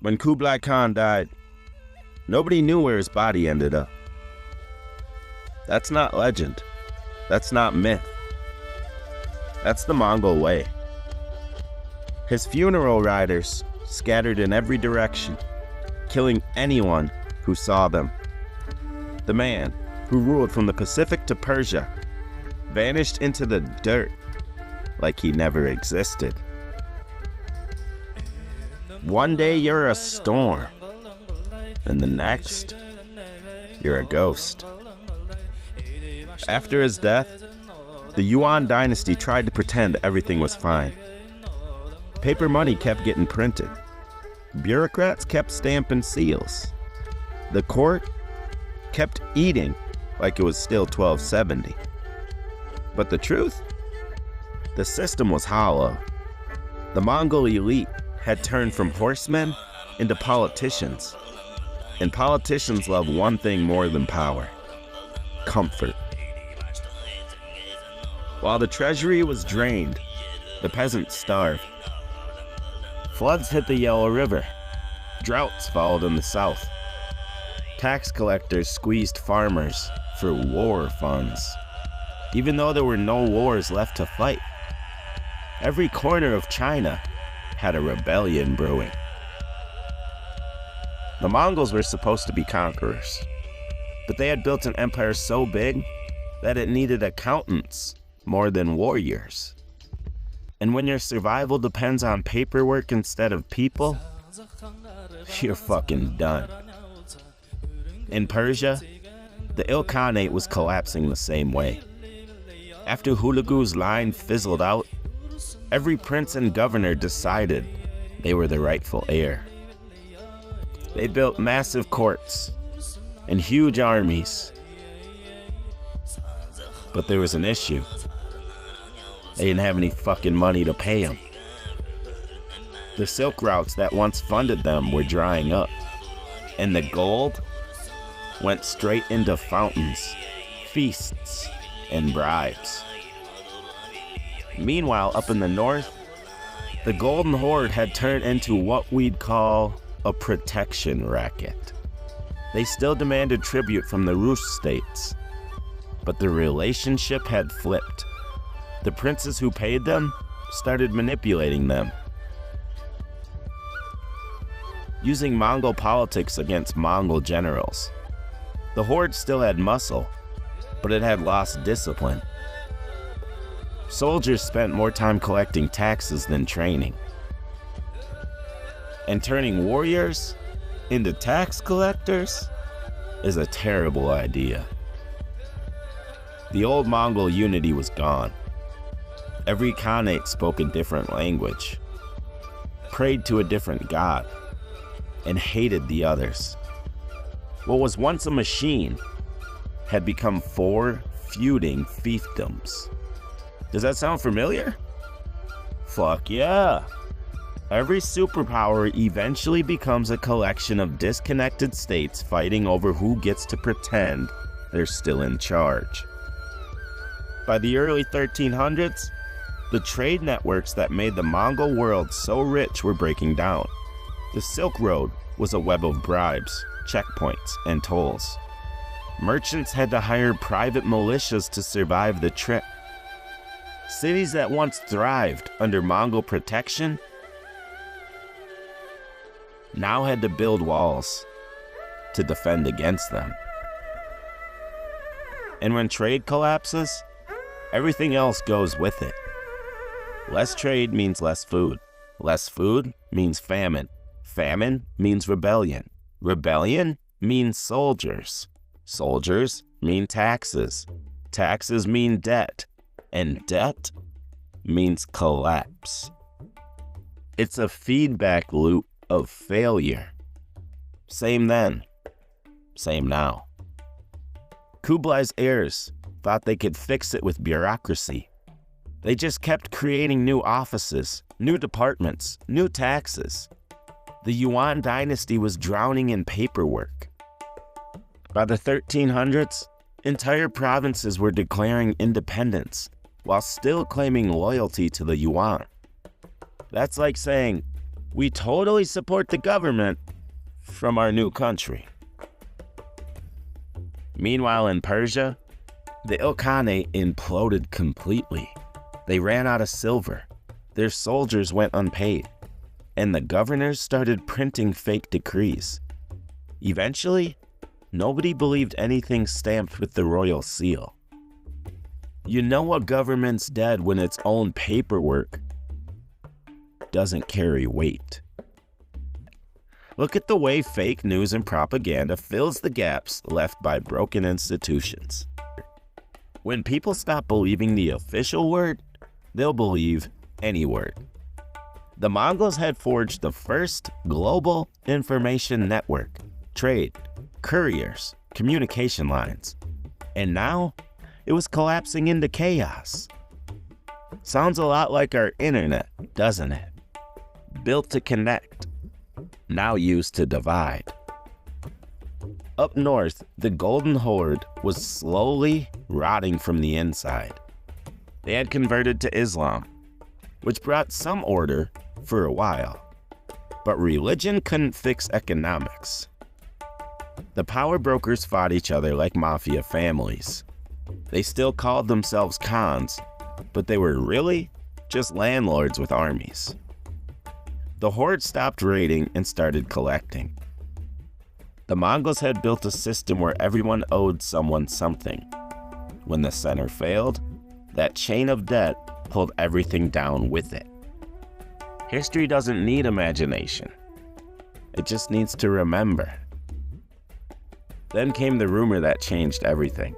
When Kublai Khan died, nobody knew where his body ended up. That's not legend. That's not myth. That's the Mongol way. His funeral riders scattered in every direction, killing anyone who saw them. The man who ruled from the Pacific to Persia vanished into the dirt like he never existed. One day you're a storm, and the next, you're a ghost. After his death, the Yuan Dynasty tried to pretend everything was fine. Paper money kept getting printed. Bureaucrats kept stamping seals. The court kept eating like it was still 1270. But the truth? The system was hollow. The Mongol elite had turned from horsemen into politicians. And politicians love one thing more than power: comfort. While the treasury was drained, the peasants starved. Floods hit the Yellow River. Droughts followed in the south. Tax collectors squeezed farmers for war funds, even though there were no wars left to fight. Every corner of China had a rebellion brewing. The Mongols were supposed to be conquerors, but they had built an empire so big that it needed accountants more than warriors. And when your survival depends on paperwork instead of people, you're fucking done. In Persia, the Ilkhanate was collapsing the same way. After Hulagu's line fizzled out, every prince and governor decided they were the rightful heir. They built massive courts and huge armies. But there was an issue. They didn't have any fucking money to pay them. The silk routes that once funded them were drying up, and the gold went straight into fountains, feasts, and bribes. Meanwhile, up in the north, the Golden Horde had turned into what we'd call a protection racket. They still demanded tribute from the Rus states, but the relationship had flipped. The princes who paid them started manipulating them, using Mongol politics against Mongol generals. The Horde still had muscle, but it had lost discipline. Soldiers spent more time collecting taxes than training. And turning warriors into tax collectors is a terrible idea. The old Mongol unity was gone. Every Khanate spoke a different language, prayed to a different god, and hated the others. What was once a machine had become 4 feuding fiefdoms. Does that sound familiar? Fuck yeah! Every superpower eventually becomes a collection of disconnected states fighting over who gets to pretend they're still in charge. By the early 1300s, the trade networks that made the Mongol world so rich were breaking down. The Silk Road was a web of bribes, checkpoints, and tolls. Merchants had to hire private militias to survive the trip. Cities that once thrived under Mongol protection now had to build walls to defend against them. And when trade collapses, everything else goes with it. Less trade means less food. Less food means famine. Famine means rebellion. Rebellion means soldiers. Soldiers mean taxes. Taxes mean debt. And debt means collapse. It's a feedback loop of failure. Same then, same now. Kublai's heirs thought they could fix it with bureaucracy. They just kept creating new offices, new departments, new taxes. The Yuan Dynasty was drowning in paperwork. By the 1300s, entire provinces were declaring independence while still claiming loyalty to the Yuan. That's like saying, We totally support the government from our new country. Meanwhile, in Persia, the Ilkhanate imploded completely. They ran out of silver, their soldiers went unpaid, and the governors started printing fake decrees. Eventually, nobody believed anything stamped with the royal seal. You know a government's dead when its own paperwork doesn't carry weight. Look at the way fake news and propaganda fills the gaps left by broken institutions. When people stop believing the official word, they'll believe any word. The Mongols had forged the first global information network, trade, couriers, communication lines, and now it was collapsing into chaos. Sounds a lot like our internet, doesn't it? Built to connect, now used to divide. Up north, the Golden Horde was slowly rotting from the inside. They had converted to Islam, which brought some order for a while. But religion couldn't fix economics. The power brokers fought each other like mafia families. They still called themselves Khans, but they were really just landlords with armies. The Horde stopped raiding and started collecting. The Mongols had built a system where everyone owed someone something. When the center failed, that chain of debt pulled everything down with it. History doesn't need imagination. It just needs to remember. Then came the rumor that changed everything.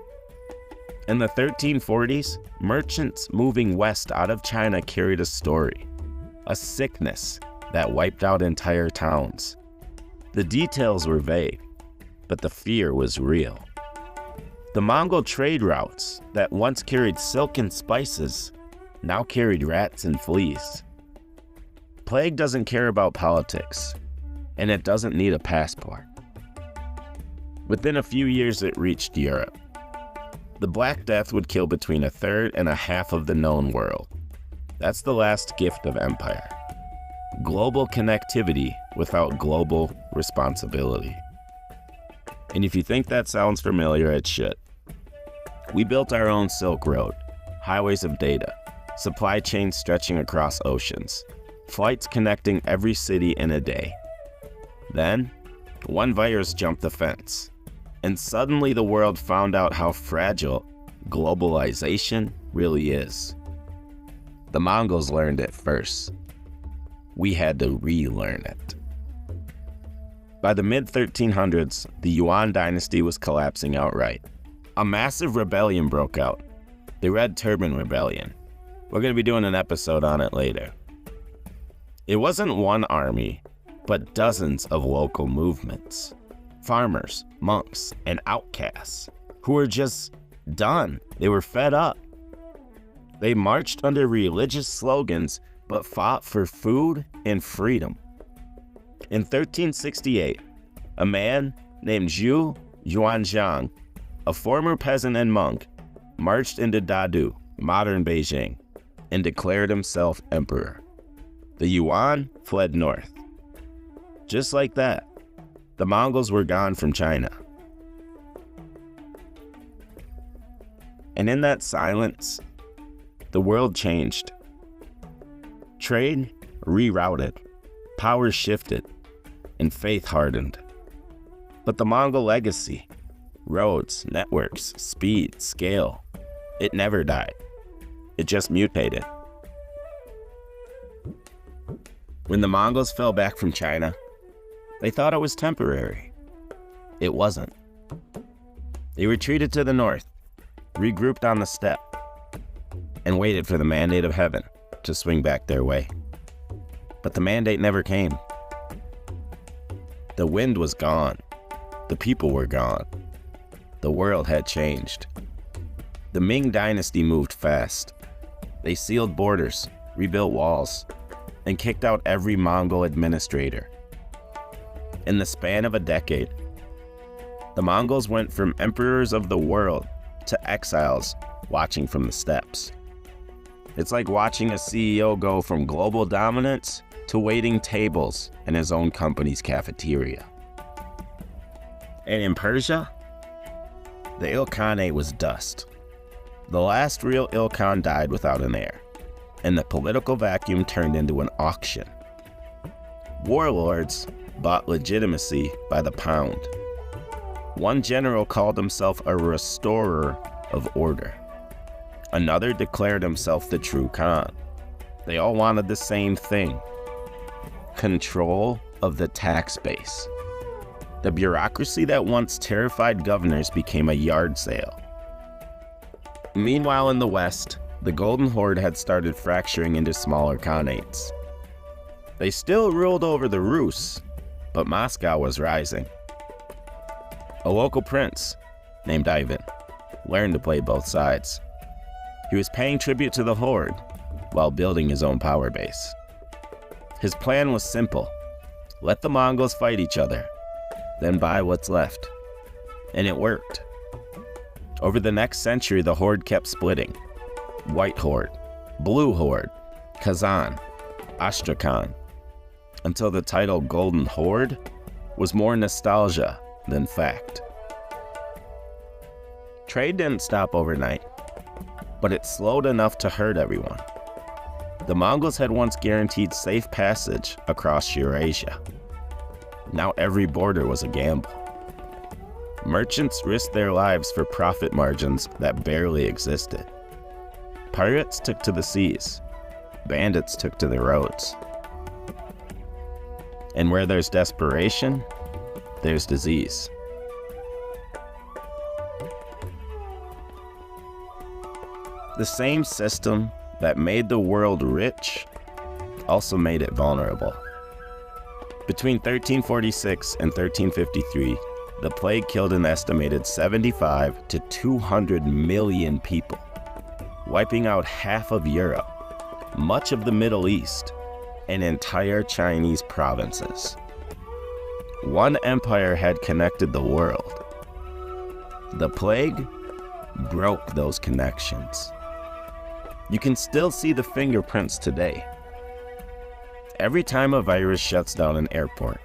In the 1340s, merchants moving west out of China carried a story, a sickness that wiped out entire towns. The details were vague, but the fear was real. The Mongol trade routes that once carried silk and spices now carried rats and fleas. Plague doesn't care about politics, and it doesn't need a passport. Within a few years, it reached Europe. The Black Death would kill between a third and a half of the known world. That's the last gift of empire. Global connectivity without global responsibility. And if you think that sounds familiar, it should. We built our own Silk Road, highways of data, supply chains stretching across oceans, flights connecting every city in a day. Then, one virus jumped the fence, and suddenly the world found out how fragile globalization really is. The Mongols learned it first. We had to relearn it. By the mid-1300s, the Yuan Dynasty was collapsing outright. A massive rebellion broke out, the Red Turban Rebellion. We're going to be doing an episode on it later. It wasn't one army, but dozens of local movements. Farmers, monks, and outcasts who were just done. They were fed up. They marched under religious slogans but fought for food and freedom. In 1368, a man named Zhu Yuanzhang, a former peasant and monk, marched into Dadu, modern Beijing, and declared himself emperor. The Yuan fled north. Just like that, the Mongols were gone from China. And in that silence, the world changed. Trade rerouted, power shifted, and faith hardened. But the Mongol legacy, roads, networks, speed, scale, it never died. It just mutated. When the Mongols fell back from China, they thought it was temporary. It wasn't. They retreated to the north, regrouped on the steppe, and waited for the mandate of heaven to swing back their way. But the mandate never came. The wind was gone. The people were gone. The world had changed. The Ming Dynasty moved fast. They sealed borders, rebuilt walls, and kicked out every Mongol administrator. In the span of a decade, the Mongols went from emperors of the world to exiles watching from the steppes. It's like watching a CEO go from global dominance to waiting tables in his own company's cafeteria. And in Persia, the Ilkhanate was dust. The last real Ilkhan died without an heir, and the political vacuum turned into an auction. Warlords bought legitimacy by the pound. One general called himself a restorer of order. Another declared himself the true Khan. They all wanted the same thing: control of the tax base. The bureaucracy that once terrified governors became a yard sale. Meanwhile, in the West, the Golden Horde had started fracturing into smaller khanates. They still ruled over the Rus, but Moscow was rising. A local prince, named Ivan, learned to play both sides. He was paying tribute to the Horde while building his own power base. His plan was simple: let the Mongols fight each other, then buy what's left. And it worked. Over the next century, the Horde kept splitting. White Horde, Blue Horde, Kazan, Astrakhan, until the title Golden Horde was more nostalgia than fact. Trade didn't stop overnight, but it slowed enough to hurt everyone. The Mongols had once guaranteed safe passage across Eurasia. Now every border was a gamble. Merchants risked their lives for profit margins that barely existed. Pirates took to the seas. Bandits took to the roads. And where there's desperation, there's disease. The same system that made the world rich also made it vulnerable. Between 1346 and 1353, the plague killed an estimated 75 to 200 million people, wiping out half of Europe, much of the Middle East, and entire Chinese provinces. One empire had connected the world. The plague broke those connections. You can still see the fingerprints today. Every time a virus shuts down an airport,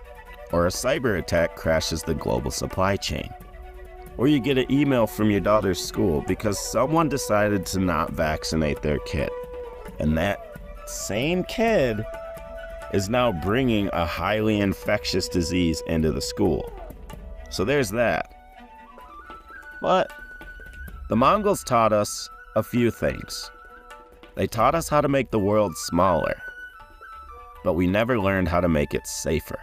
or a cyber attack crashes the global supply chain, or you get an email from your daughter's school because someone decided to not vaccinate their kid, and that same kid is now bringing a highly infectious disease into the school. So there's that. But the Mongols taught us a few things. They taught us how to make the world smaller, but we never learned how to make it safer.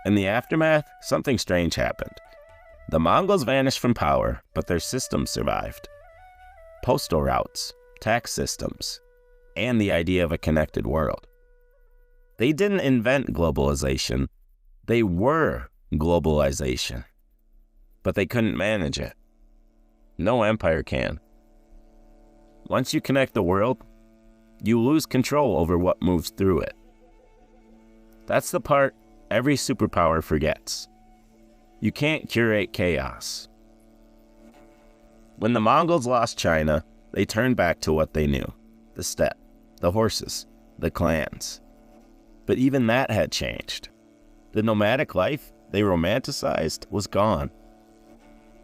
In the aftermath, something strange happened. The Mongols vanished from power, but their systems survived. Postal routes, tax systems, and the idea of a connected world. They didn't invent globalization. They were globalization. But they couldn't manage it. No empire can. Once you connect the world, you lose control over what moves through it. That's the part every superpower forgets. You can't curate chaos. When the Mongols lost China, they turned back to what they knew: the steppe, the horses, the clans. But even that had changed. The nomadic life they romanticized was gone.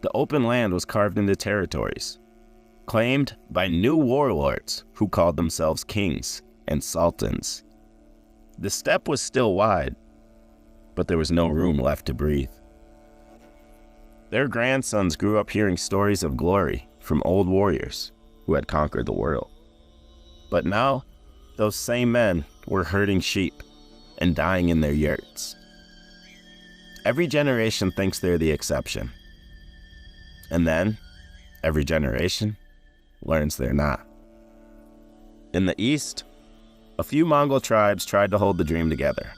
The open land was carved into territories, claimed by new warlords who called themselves kings and sultans. The steppe was still wide, but there was no room left to breathe. Their grandsons grew up hearing stories of glory from old warriors who had conquered the world. But now, those same men were herding sheep and dying in their yurts. Every generation thinks they're the exception. And then, every generation learns they're not. In the east, a few Mongol tribes tried to hold the dream together.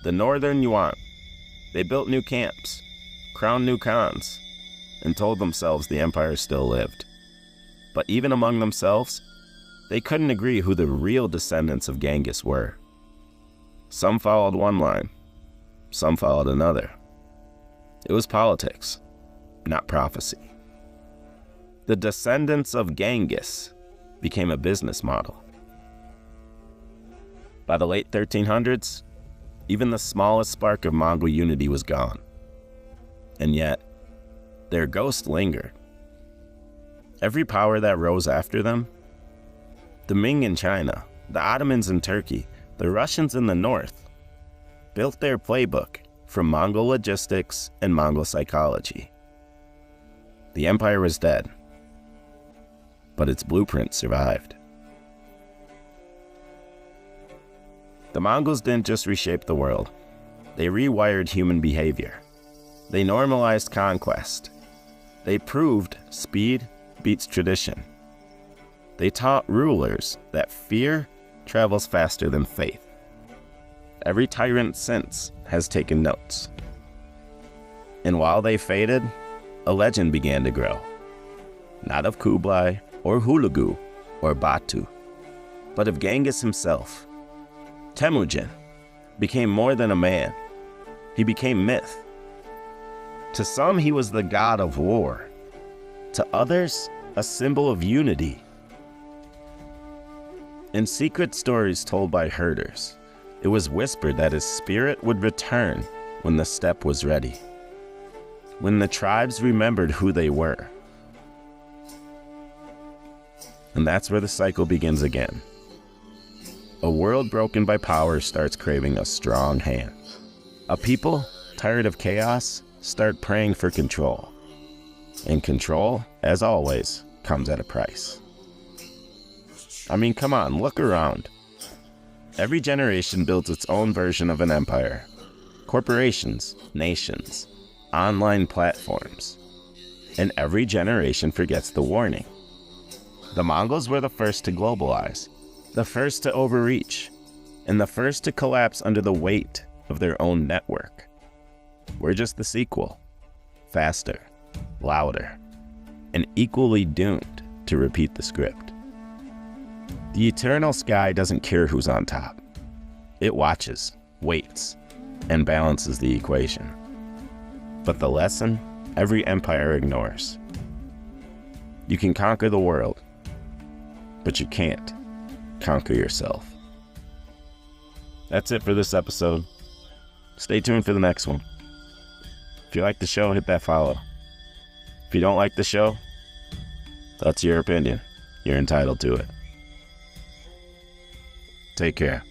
The northern Yuan, they built new camps, crowned new khans, and told themselves the empire still lived. But even among themselves, they couldn't agree who the real descendants of Genghis were. Some followed one line, some followed another. It was politics, not prophecy. The descendants of Genghis became a business model. By the late 1300s, even the smallest spark of Mongol unity was gone. And yet, their ghost lingered. Every power that rose after them, the Ming in China, the Ottomans in Turkey, the Russians in the north, built their playbook from Mongol logistics and Mongol psychology. The empire was dead, but its blueprint survived. The Mongols didn't just reshape the world, they rewired human behavior. They normalized conquest. They proved speed beats tradition. They taught rulers that fear travels faster than faith. Every tyrant since has taken notes. And while they faded, a legend began to grow. Not of Kublai or Hulagu or Batu, but of Genghis himself. Temujin became more than a man. He became myth. To some, he was the god of war. To others, a symbol of unity. In secret stories told by herders, it was whispered that his spirit would return when the steppe was ready, when the tribes remembered who they were. And that's where the cycle begins again. A world broken by power starts craving a strong hand. A people, tired of chaos, start praying for control. And control, as always, comes at a price. I mean, come on, look around. Every generation builds its own version of an empire. Corporations, nations, online platforms. And every generation forgets the warning. The Mongols were the first to globalize, the first to overreach, and the first to collapse under the weight of their own network. We're just the sequel, faster, louder, and equally doomed to repeat the script. The eternal sky doesn't care who's on top. It watches, waits, and balances the equation. But the lesson every empire ignores. You can conquer the world, but you can't conquer yourself. That's it for this episode. Stay tuned for the next one. If you like the show, hit that follow. If you don't like the show, that's your opinion. You're entitled to it. Take care.